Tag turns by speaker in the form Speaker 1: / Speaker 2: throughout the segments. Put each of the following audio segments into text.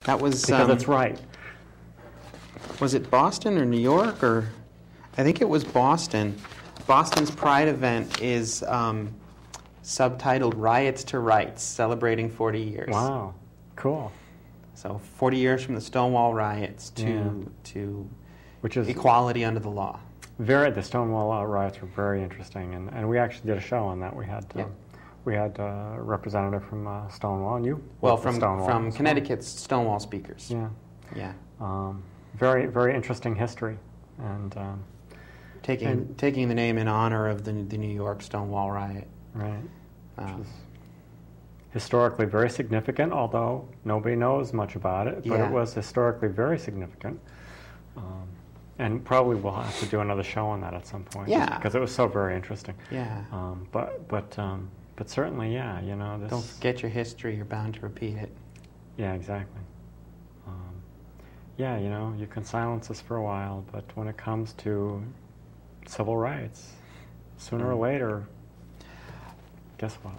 Speaker 1: That was
Speaker 2: because that's right.
Speaker 1: Was it Boston or New York, or I think it was Boston. Boston's Pride event is subtitled "Riots to Rights: Celebrating 40 Years."
Speaker 2: Wow, cool.
Speaker 1: So 40 years from the Stonewall riots to
Speaker 2: which is
Speaker 1: equality under the law.
Speaker 2: The Stonewall riots were very interesting, and we actually did a show on that. We had a representative from Stonewall, and you?
Speaker 1: Well, from Connecticut's Stonewall speakers.
Speaker 2: Yeah. Very, very interesting history, and
Speaker 1: taking the name in honor of the New York Stonewall riot.
Speaker 2: Right. Which is historically very significant, although nobody knows much about it. But it was historically very significant. And probably we'll have to do another show on that at some point.
Speaker 1: Yeah.
Speaker 2: Because it was so very interesting.
Speaker 1: Yeah.
Speaker 2: But certainly, yeah, you know.
Speaker 1: Don't forget your history. You're bound to repeat it.
Speaker 2: Yeah, exactly. Yeah, you know, you can silence us for a while, but when it comes to civil rights, sooner or later, guess what?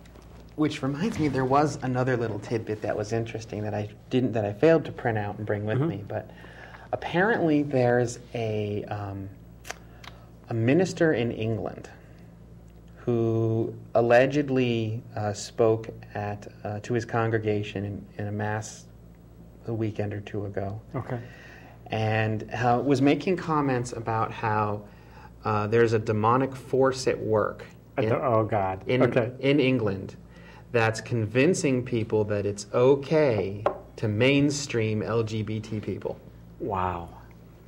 Speaker 1: Which reminds me, there was another little tidbit that was interesting that I failed to print out and bring with me, but apparently there's a minister in England who allegedly spoke to his congregation in a mass a weekend or two ago.
Speaker 2: Okay. And
Speaker 1: was making comments about how there's a demonic force at work in England that's convincing people that it's okay to mainstream LGBT people.
Speaker 2: Wow.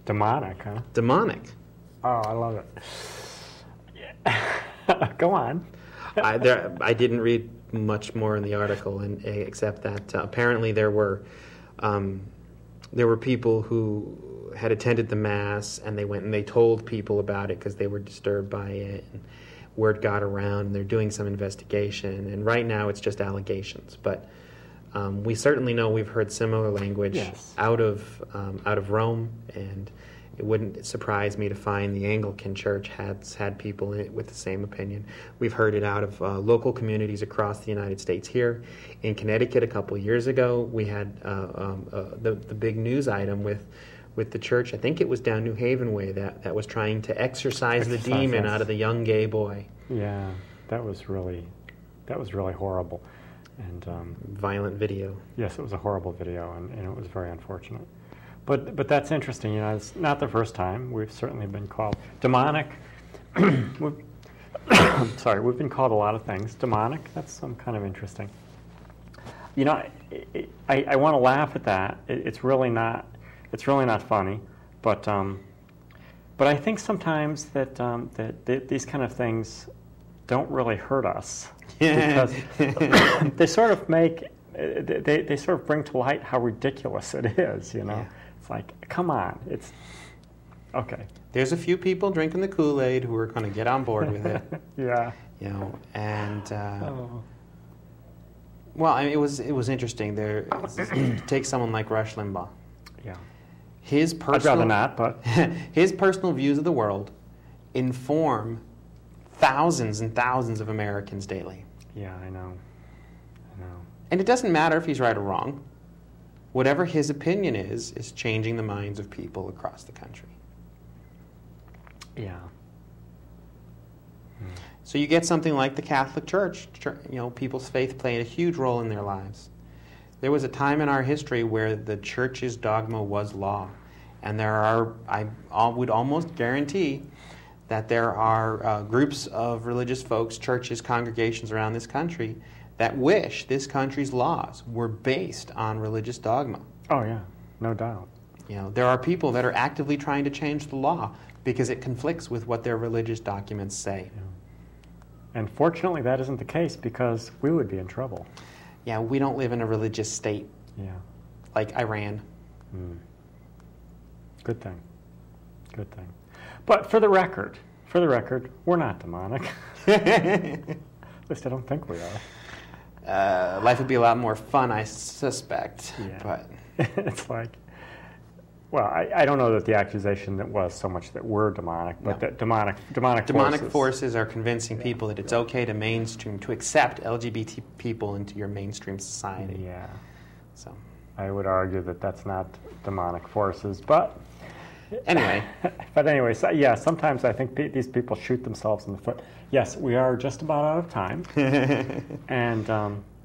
Speaker 2: Demonic, huh?
Speaker 1: Demonic.
Speaker 2: Oh, I love it. Yeah. Go on.
Speaker 1: I didn't read much more in the article, except that apparently there were people who had attended the mass, and they went and they told people about it because they were disturbed by it. And word got around, and they're doing some investigation. And right now, it's just allegations, but we certainly know we've heard similar language out of Rome, and it wouldn't surprise me to find the Anglican Church has had people in it with the same opinion. We've heard it out of local communities across the United States. Here in Connecticut a couple of years ago, we had the big news item with the church. I think it was down New Haven way that was trying to exorcise the demon out of the young gay boy.
Speaker 2: Yeah, that was really horrible. And
Speaker 1: violent video.
Speaker 2: Yes, it was a horrible video, and it was very unfortunate. But that's interesting. You know, it's not the first time. We've certainly been called demonic. We've been called a lot of things. Demonic. That's kind of interesting. You know, I want to laugh at that. It's really not funny. But I think sometimes that these kind of things don't really hurt us because they sort of they sort of bring to light how ridiculous it is. You know. Yeah. It's like, come on, it's okay.
Speaker 1: There's a few people drinking the Kool-Aid who are going to get on board with it.
Speaker 2: Yeah.
Speaker 1: You know, and well, I mean, it was interesting. Take someone like Rush Limbaugh.
Speaker 2: Yeah.
Speaker 1: I'd
Speaker 2: rather not, but
Speaker 1: his personal views of the world inform thousands and thousands of Americans daily.
Speaker 2: Yeah, I know.
Speaker 1: And it doesn't matter if he's right or wrong. Whatever his opinion is changing the minds of people across the country.
Speaker 2: Yeah.
Speaker 1: So you get something like the Catholic Church. You know, people's faith played a huge role in their lives. There was a time in our history where the church's dogma was law. And I would almost guarantee that there are groups of religious folks, churches, congregations around this country that wish this country's laws were based on religious dogma.
Speaker 2: Oh, yeah, no doubt.
Speaker 1: You know, there are people that are actively trying to change the law because it conflicts with what their religious documents say.
Speaker 2: Yeah. And fortunately, that isn't the case because we would be in trouble.
Speaker 1: Yeah, we don't live in a religious state.
Speaker 2: Yeah.
Speaker 1: Like Iran.
Speaker 2: Good thing. Good thing. But for the record, we're not demonic. At least I don't think we are.
Speaker 1: Life would be a lot more fun, I suspect.
Speaker 2: Yeah.
Speaker 1: But
Speaker 2: it's like, well, I don't know that the accusation that was so much that we're demonic, but that demonic
Speaker 1: forces are convincing people that it's okay to accept LGBT people into your mainstream society.
Speaker 2: Yeah.
Speaker 1: So.
Speaker 2: I would argue that that's not demonic forces, but
Speaker 1: Anyway,
Speaker 2: but anyway, so yeah, sometimes I think these people shoot themselves in the foot. Yes, we are just about out of time, and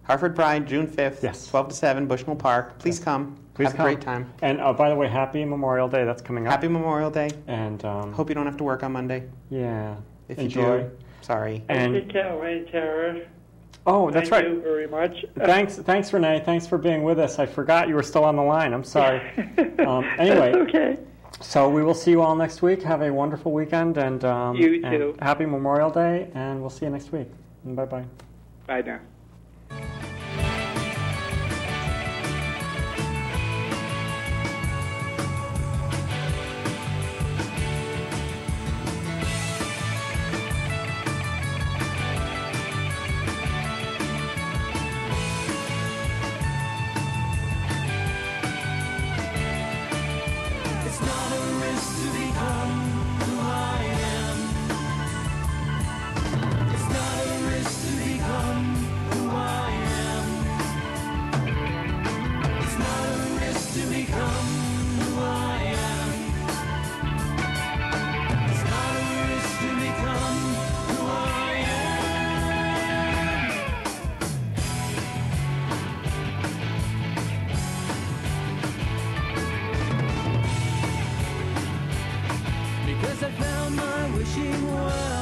Speaker 1: Hartford Pride, June 5th,
Speaker 2: Yes.
Speaker 1: 12 to 7, Bushnell Park. Please come.
Speaker 2: please
Speaker 1: Have
Speaker 2: come.
Speaker 1: a great time.
Speaker 2: And by the way, happy Memorial Day. That's coming up.
Speaker 1: Happy Memorial Day.
Speaker 2: And
Speaker 1: Hope you don't have to work on Monday.
Speaker 2: yeah,
Speaker 1: If
Speaker 2: enjoy.
Speaker 1: you do, sorry.
Speaker 2: And
Speaker 3: We can't wait, Tara.
Speaker 2: oh, that's
Speaker 3: Thank
Speaker 2: right.
Speaker 3: you very much.
Speaker 2: Thanks, Renee. Thanks for being with us. I forgot you were still on the line. I'm sorry. Anyway,
Speaker 3: Okay.
Speaker 2: so we will see you all next week. Have a wonderful weekend, and
Speaker 3: You
Speaker 2: and
Speaker 3: too.
Speaker 2: happy Memorial Day, and we'll see you next week. Bye bye.
Speaker 3: Bye now.
Speaker 4: It's not a risk to become who I am. It's not a risk to become who I am. It's not a risk to become who I am. It's not a risk to become who I am. Because I found my wishing well.